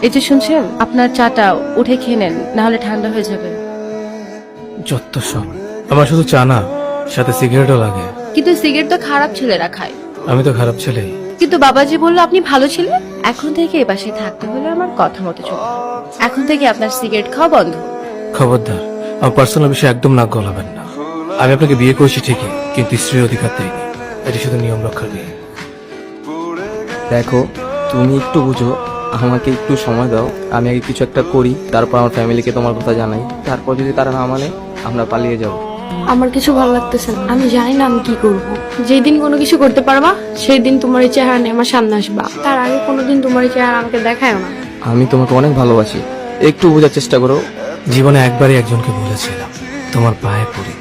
এই যে শুনছেন, আপনার চাটা উঠে খেয়ে নেন, না হলে ঠান্ডা হয়ে যাবে। যত সব আমার শুধু চা না, সাথে সিগারেটও লাগে। কিন্তু সিগারেট তো খারাপ ছেলেরা খায়। আমি তো খারাপ ছেলেই। কিন্তু বাবাজি বললো আপনি ভালো ছিলেন। এখন থেকে এই বাসায় থাকতে হলে আমার কথা মতো চলবে। এখন থেকে আপনার সিগারেট খাওয়া বন্ধ। খবরদার, আমার পার্সোনাল বিষয়ে একদম নাক গলাবেন না। আমি আপনাকে বিয়ে করেছি ঠিকই, কিন্তু স্ত্রীর অধিকার দেয়নি। এটি শুধু নিয়ম রক্ষা দিয়ে। দেখো, তুমি একটু বুঝো, আমাকে একটু সময় দাও। আমি আগে কিছু একটা করি, তারপর আমার ফ্যামিলিকে তোমার কথা জানাই। তারপর যদি তারা না মানে, আমরা পালিয়ে যাব। আমার কিছু ভালো লাগতেছে না। আমি জানি না আমি কি করব। যেই দিন কোনো কিছু করতে পারবা, সেই দিন তোমার এই চেহারা নিয়ে আমার সামনে আসবা। তার আগে কোনোদিন তোমার এই চেহারা আমাকে দেখায়ও না। আমি তোমাকে অনেক ভালোবাসি, একটু বোঝার চেষ্টা করো। জীবনে একবারই একজনকে বলেছিলাম, তোমার পায়ে পড়ি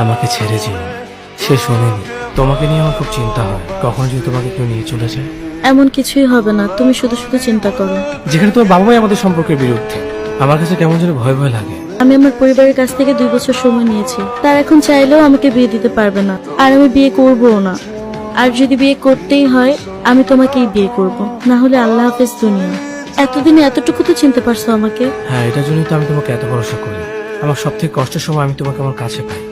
আমাকে ছেড়ে যেও না। সে শোনেনি। তোমাকে নিয়ে আমার খুব চিন্তা হয়, কখন যদি তোমাকে কেউ নিয়ে চলে যায়। এমন কিছুই হবে না, তুমি শুধু শুধু চিন্তা করো। যেখানে তোমার বাবা মাই আমাদের সম্পর্কের বিরুদ্ধে, আমার কাছে কেমন যেন ভয় ভয় লাগে। আমি আমার পরিবারের কাছ থেকে 2 বছর সময় নিয়েছি। তার এখন চাইলেও আমাকে বিয়ে দিতে পারবে না, আর আমি বিয়ে করবও না। আর যদি বিয়ে করতেই হয়, আমি তোমাকেই বিয়ে করব, না হলে আল্লাহ হাফেজ দুনিয়া। এতদিনে এতটুকু তো চিনতে পারছো আমাকে। হ্যাঁ, এটার জন্যই তো আমি তোমাকে এত ভরসা করি। আমার সব থেকে কষ্টের সময় আমি তোমাকে আমার কাছে পাই।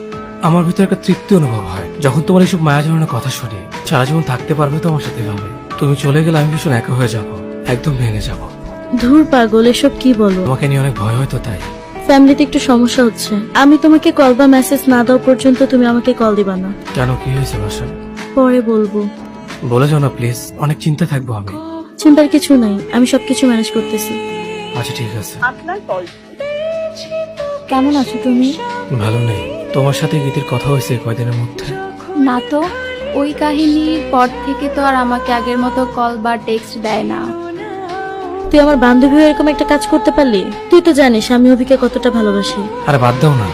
আমার ভিতরে একটা তৃপ্তি অনুভব হয় যখন তোমার এইসব মায়া জড়ানোর কথা শুনি। সারা জীবন থাকতে পারবে তো আমার সাথে ভাবে। তুমি চলে গেলে আমি ভীষণ একা হয়ে যাব, একদম ভেঙে যাব। ধুর পাগল, এসব কি বলো। তোমাকে নিয়ে অনেক ভয় হয়তো তাই। ফ্যামিলিতে একটু সমস্যা হচ্ছে। আমি তোমাকে কল বা মেসেজ না দাও পর্যন্ত তুমি আমাকে কল দিবা না। কেন, কি হয়েছে বাসা? পরে বলবো। বলে যাও না প্লিজ, অনেক চিন্তা থাকবো আমি। চিন্তার কিছু নাই, আমি সবকিছু ম্যানেজ করতেছি। আচ্ছা ঠিক আছে। কেমন আছো তুমি? ভালো নেই। তোমার সাথে গীতির কথা হয়েছে কয়দিনের মধ্যে? না তো, ওই কাহিনীর পর থেকে তো আর আমাকে আগের মতো কল বা টেক্সট দেয় না। তুই আমার বান্ধবী হয়ে এরকম একটা কাজ করতে পারলি? তুই তো জানিস আমি অভিকে কতটা ভালোবাসি। আরে বাদ দাও না,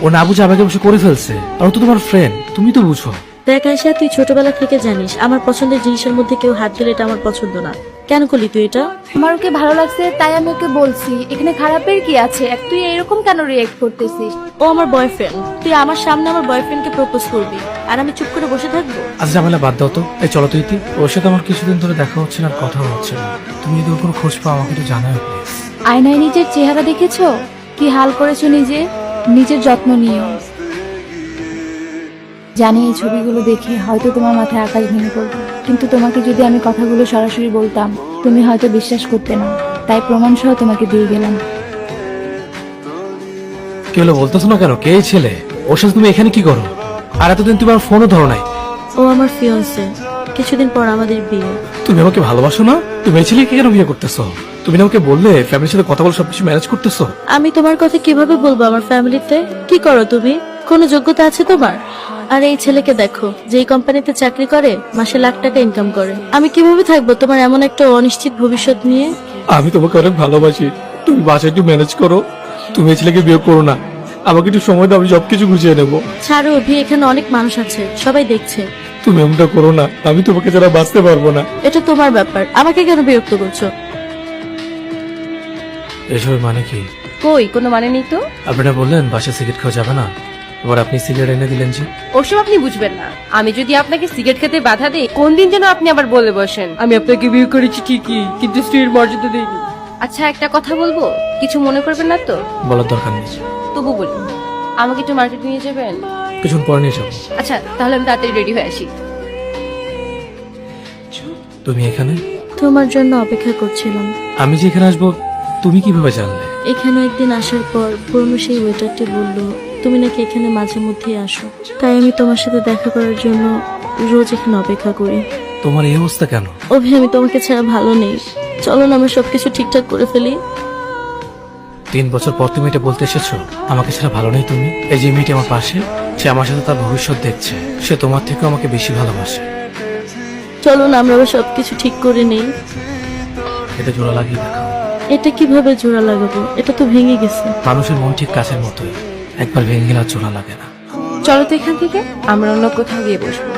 ও না বুঝে আবেগে বসে করে ফেলছে। আর ও তো তোমার ফ্রেন্ড, তুমি তো বুঝো। দেখ আয়শা, তুই ছোটবেলা থেকে জানিস আমার পছন্দের জিনিসের মধ্যে কেউ হাত দিলে এটা আমার পছন্দ না। কেন করলি তুই এটা? আমার ওকে ভালো লাগছে তাই আমি ওকে বলছি। এখানে খারাপের কি আছে? তুই এরকম কেন রিয়েক্ট করতেছিস? ও আমার বয়ফ্রেন্ড, তুই আমার সামনে আমার বয়ফ্রেন্ডকে প্রপোজ করবি আর আমি চুপ করে বসে থাকবো? আচ্ছা ঝামেলা বাদ দাও তো। এই চলো তো ইতি, ওর সাথে আমার কিছুদিন ধরে দেখা হচ্ছে না আর কথা হচ্ছে না। তুমি যদি ওর কোনো খোঁজ পাও আমাকে একটু জানাও প্লিজ। আয়নায় নিজের চেহারা দেখেছো? কি হাল করেছো নিজে? নিজের যত্ন নিও। জানি এই ছবিগুলো দেখে হয়তো তোমার মাথায় আকাশ ভেঙে পড়বে, কিন্তু তোমাকে যদি আমি কথাগুলো সরাসরি বলতাম তুমি হয়তো বিশ্বাস করতে না। তাই প্রমাণ সহ তোমাকে দিয়ে গেলাম। কি হলো বলতেছো না কেন? কে এই ছেলে? ওর সাথে তুমি এখানে কি করো? আর এতদিন তুমি আমার ফোনও ধরো নাই। ও আমার ফিয়ন্সে, কিছুদিন পর আমাদের বিয়ে। তুমি আমাকে ভালোবাসো না? তুমি এই ছেলেকে কেন বিয়ে করতেছো? তুমি না আমাকে বললে ফ্যামিলির সাথে কথা বলে সবকিছু ম্যানেজ করতেছো। আমি তোমার কথা কিভাবে বলবো আমার ফ্যামিলিতে? কি করো তুমি? কোনো যোগ্যতা আছে তোমার? আর এই ছেলেকে দেখো, যেই কোম্পানিতে চাকরি করে মাসে লাখ টাকা ইনকাম করে। আমি কিভাবে থাকবো তোমার এমন একটা অনিশ্চিত ভবিষ্যৎ নিয়ে? আমি তোমাকে অনেক ভালোবাসি, তুমি বাসায় একটু ম্যানেজ করো। তুমি এই ছেলেকে বিয়ে করো না, আমাকে একটু সময় দাও, আমি সবকিছু গুছিয়ে নেবো। ছাড়ো অভি, এখানে অনেক মানুষ আছে, সবাই দেখছে। তুমি এমনটা করো না, আমি তোমাকে ছাড়া বাঁচতে পারবো না। এটা তোমার ব্যাপার, আমাকে কেন বিরক্ত করছো? এসবের মানে কি? কই, কোনো মানে নেই তো। আপনারা বললেন বাসায় সিগারেট খাওয়া যাবে না, এবার আপনি সিগারেট এনে দিলেন যে। ওসব আপনি বুঝবেন না। আমি যদি আপনাকে সিগারেট খেতে বাধা দিই, কোন দিন যেন আপনি আবার বলে বসেন আমি আপনাকে বিয়ে করেছি ঠিকই, কিন্তু স্ত্রীর মর্যাদা দেইনি। আচ্ছা একটা কথা বলবো, কিছু মনে করবেন না তো? বলার দরকার নেই। তবু বলি, আমাকে একটু মার্কেট নিয়ে যাবেন? কিছুক্ষণ পরে নিয়ে যাবো। আচ্ছা তাহলে আমি তাড়াতাড়ি রেডি হয়ে আসি। তুমি এখানে? তোমার জন্য অপেক্ষা করছিলাম। আমি যে এখানে আসবো তুমি কিভাবে জানলে? এখানে একদিন আসার পর পুরনো সেই ওয়েটারটি বলল তুমি নাকি এখানে মাঝে মধ্যেই আসো। তাই আমি তোমার সাথে দেখা করার জন্য রোজ এখানে অপেক্ষা করি। তোমার এই অবস্থা কেন? অভি, আমি তোমাকে ছাড়া ভালো নেই, চলো না আমরা সবকিছু ঠিকঠাক করে ফেলি। 3 বছর পর তুমি এটা বলতে এসেছো আমাকে ছাড়া ভালো নেই তুমি? এই যে মেয়েটি আমার পাশে, সে আমার সাথে তার ভবিষ্যৎ দেখছে, সে তোমার থেকে আমাকে বেশি ভালোবাসে। চলো না আমরা আবার সবকিছু ঠিক করে নেই। এটা জোড়া লাগিয়ে দেখো। এটা কিভাবে জোড়া লাগাবো? এটা তো ভেঙে গেছে। মানুষের মন ঠিক কাছের মতোই, একবার ভেঙে গেলে আর জোড়া লাগে না। চলো তো এখান থেকে আমরা অন্য কোথাও গিয়ে বসবো।